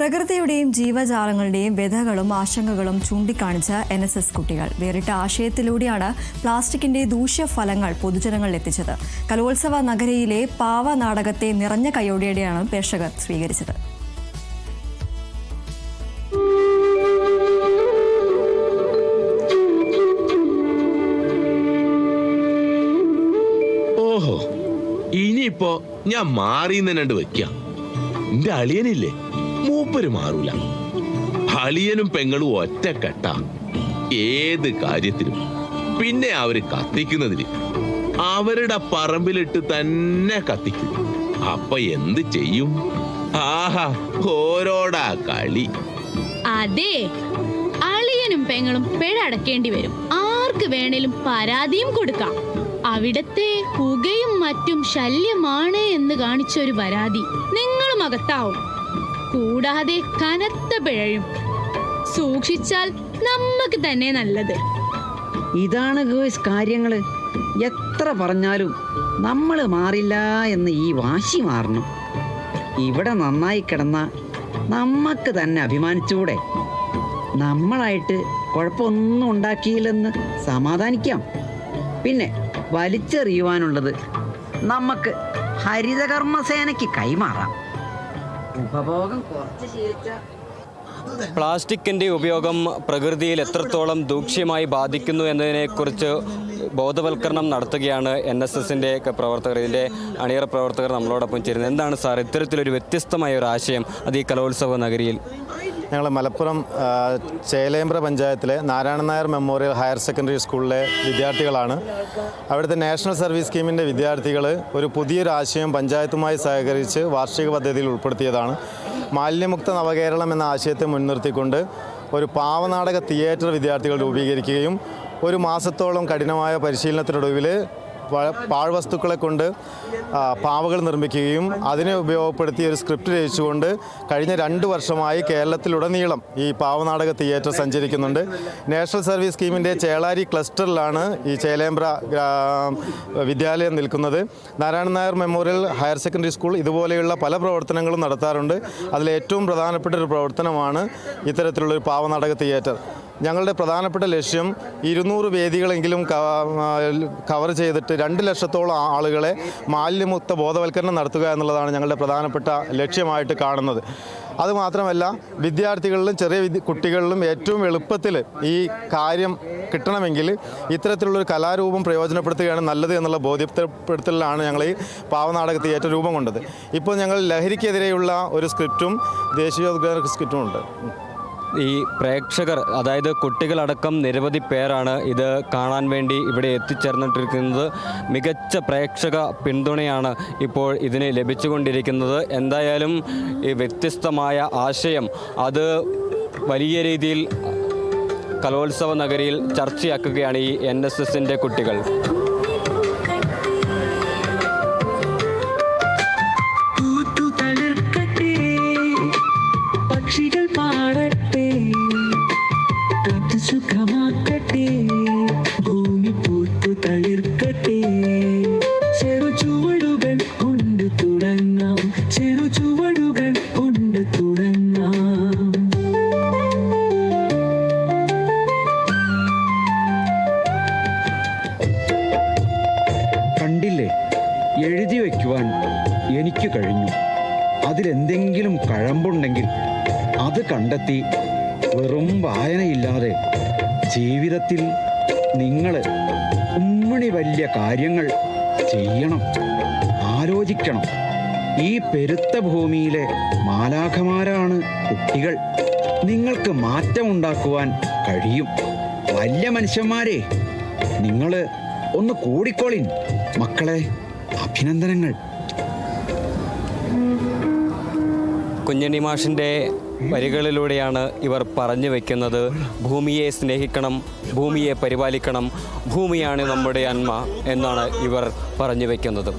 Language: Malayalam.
പ്രകൃതിയുടെയും ജീവജാലങ്ങളുടെയും വ്യഥകളും ആശങ്കകളും ചൂണ്ടിക്കാണിച്ച NSS കുട്ടികൾ വേറിട്ട ആശയത്തിലൂടെയാണ് പ്ലാസ്റ്റിക്കിന്റെ ദൂഷ്യഫലങ്ങൾ പൊതുജനങ്ങളിൽ എത്തിച്ചത്. കലോത്സവ നഗരിയിലെ പാവ നാടകത്തെ നിറഞ്ഞ കയ്യോടെയാണ് പ്രേക്ഷകർ സ്വീകരിച്ചത്. ഓഹോ, ഇനിയിപ്പോ ഞാൻ മാറിയെന്നെ വെക്കാം. എന്റെ അളിയനില്ലേ, മൂപ്പര് മാറൂല. അളിയനും പെങ്ങളും ഒറ്റക്കെട്ട ഏത് കാര്യത്തിനും. പിന്നെ അവര് കത്തിക്കുന്നതിന് അവരുടെ പറമ്പിലിട്ട് തന്നെ കത്തിക്കും. അപ്പൊ എന്ത് ചെയ്യും? ആഹാ, ഓരോടാ കളി. അതെ, അളിയനും പെങ്ങളും പിഴ അടക്കേണ്ടി വരും. ആർക്ക് വേണേലും പരാതിയും കൊടുക്കാം. അവിടത്തെ പുകയും മറ്റും ശല്യമാണ് എന്ന് കാണിച്ചൊരു പരാതി നിങ്ങളും അകത്താവും. കൂടാതെ കനത്ത പിഴയും. സൂക്ഷിച്ചാൽ നമുക്ക് തന്നെ നല്ലത്. ഇതാണ് ഗേൾസ് കാര്യങ്ങള്. എത്ര പറഞ്ഞാലും നമ്മൾ മാറില്ല എന്ന് ഈ വാശി മാറണം. ഇവിടെ നന്നായി കിടന്ന നമുക്ക് തന്നെ അഭിമാനിച്ചുകൂടെ? നമ്മളായിട്ട് കുഴപ്പമൊന്നും ഉണ്ടാക്കിയില്ലെന്ന് സമാധാനിക്കാം. പിന്നെ വലിച്ചെറിയുവാനുള്ളത് നമുക്ക് ഹരിതകർമ്മസേനയ്ക്ക് കൈമാറാം. ഉപഭോഗം കുറച്ച് ശീലിച്ച പ്ലാസ്റ്റിക്കിൻ്റെ ഉപയോഗം പ്രകൃതിയിൽ എത്രത്തോളം ദൂഷ്യമായി ബാധിക്കുന്നു എന്നതിനെക്കുറിച്ച് ബോധവൽക്കരണം നടത്തുകയാണ് NSSൻ്റെ പ്രവർത്തകർ. ഇതിൻ്റെ അണിയറ പ്രവർത്തകർ നമ്മളോടൊപ്പം ചേരുന്നത്. എന്താണ് സാർ ഇത്തരത്തിലൊരു വ്യത്യസ്തമായ ഒരു ആശയം അത് ഈ കലോത്സവ നഗരിയിൽ? ഞങ്ങൾ മലപ്പുറം ചേലേമ്പ്ര പഞ്ചായത്തിലെ Narayanan Nair memorial higher secondary സ്കൂളിലെ വിദ്യാർത്ഥികളാണ്. അവിടുത്തെ നാഷണൽ സർവീസ് സ്കീമിൻ്റെ വിദ്യാർത്ഥികൾ ഒരു പുതിയൊരു ആശയം പഞ്ചായത്തുമായി സഹകരിച്ച് വാർഷിക പദ്ധതിയിൽ ഉൾപ്പെടുത്തിയതാണ്. മാലിന്യമുക്ത നവകേരളം എന്ന ആശയത്തെ മുൻനിർത്തിക്കൊണ്ട് ഒരു പാവനാടക തിയേറ്റർ വിദ്യാർത്ഥികൾ രൂപീകരിക്കുകയും ഒരു മാസത്തോളം കഠിനമായ പരിശീലനത്തിനൊടുവിൽ പാഴ്വസ്തുക്കളെ കൊണ്ട് പാവകൾ നിർമ്മിക്കുകയും അതിനെ ഉപയോഗപ്പെടുത്തി ഒരു സ്ക്രിപ്റ്റ് രചിച്ചുകൊണ്ട് കഴിഞ്ഞ 2 വർഷമായി കേരളത്തിലുടനീളം ഈ പാവനാടക തിയേറ്റർ സഞ്ചരിക്കുന്നുണ്ട്. നാഷണൽ സർവീസ് സ്കീമിൻ്റെ ചേളാരി ക്ലസ്റ്ററിലാണ് ഈ ചേലേമ്പ്ര വിദ്യാലയം നിൽക്കുന്നത്. Narayanan Nair memorial higher secondary school ഇതുപോലെയുള്ള പല പ്രവർത്തനങ്ങളും നടത്താറുണ്ട്. അതിലേറ്റവും പ്രധാനപ്പെട്ട ഒരു പ്രവർത്തനമാണ് ഇത്തരത്തിലുള്ളൊരു പാവനാടക തിയേറ്റർ. ഞങ്ങളുടെ പ്രധാനപ്പെട്ട ലക്ഷ്യം 200 വേദികളെങ്കിലും കവർ ചെയ്തിട്ട് 2 ലക്ഷത്തോളം ആളുകളെ മാലിന്യമുക്ത ബോധവൽക്കരണം നടത്തുക എന്നുള്ളതാണ് ഞങ്ങളുടെ പ്രധാനപ്പെട്ട ലക്ഷ്യമായിട്ട് കാണുന്നത്. അതുമാത്രമല്ല, വിദ്യാർത്ഥികളിലും ചെറിയ കുട്ടികളിലും ഏറ്റവും എളുപ്പത്തിൽ ഈ കാര്യം കിട്ടണമെങ്കിൽ ഇത്തരത്തിലുള്ളൊരു കലാരൂപം പ്രയോജനപ്പെടുത്തുകയാണ് നല്ലത് എന്നുള്ള ബോധ്യപ്പെടുത്തലിലാണ് ഞങ്ങൾ ഈ പാവനാടക തിയേറ്റർ രൂപം കൊണ്ടത്. ഇപ്പോൾ ഞങ്ങൾ ലഹരിക്കെതിരെയുള്ള ഒരു സ്ക്രിപ്റ്റും ദേശീയോദ്ഗ്രഥ സ്ക്രിപ്റ്റും ഉണ്ട്. ഈ പ്രേക്ഷകർ, അതായത് കുട്ടികളടക്കം നിരവധി പേരാണ് ഇത് കാണാൻ വേണ്ടി ഇവിടെ എത്തിച്ചേർന്നിട്ടിരിക്കുന്നത്. മികച്ച പ്രേക്ഷക പിന്തുണയാണ് ഇപ്പോൾ ഇതിന് ലഭിച്ചുകൊണ്ടിരിക്കുന്നത്. എന്തായാലും ഈ വ്യത്യസ്തമായ ആശയം അത് വലിയ രീതിയിൽ കലോത്സവ നഗരിയിൽ ചർച്ചയാക്കുകയാണ് ഈ NSSൻ്റെ കുട്ടികൾ. കണ്ടില്ലേ, എഴുതി വയ്ക്കുവാൻ എനിക്ക് കഴിഞ്ഞു. അതിലെന്തെങ്കിലും കഴമ്പുണ്ടെങ്കിൽ അത് കണ്ടെത്തി വെറും വായനയില്ലാതെ ജീവിതത്തിൽ നിങ്ങൾ വലിയ കാര്യങ്ങൾ ചെയ്യണം, ആലോചിക്കണം. ഈ പെരുത്ത ഭൂമിയിലെ മാലാഖമാരാണ് കുട്ടികൾ. നിങ്ങൾക്ക് മാറ്റമുണ്ടാക്കുവാൻ കഴിയും. വലിയ മനുഷ്യന്മാരെ, നിങ്ങൾ ഒന്ന് കൂടിക്കോളിൻ. മക്കളെ, അഭിനന്ദനങ്ങൾ. കുഞ്ഞണ്ണി മാഷിൻ്റെ വരികളിലൂടെയാണ് ഇവർ പറഞ്ഞു വയ്ക്കുന്നത്. ഭൂമിയെ സ്നേഹിക്കണം, ഭൂമിയെ പരിപാലിക്കണം, ഭൂമിയാണ് നമ്മുടെ അന്മ എന്നാണ് ഇവർ പറഞ്ഞു വയ്ക്കുന്നത്.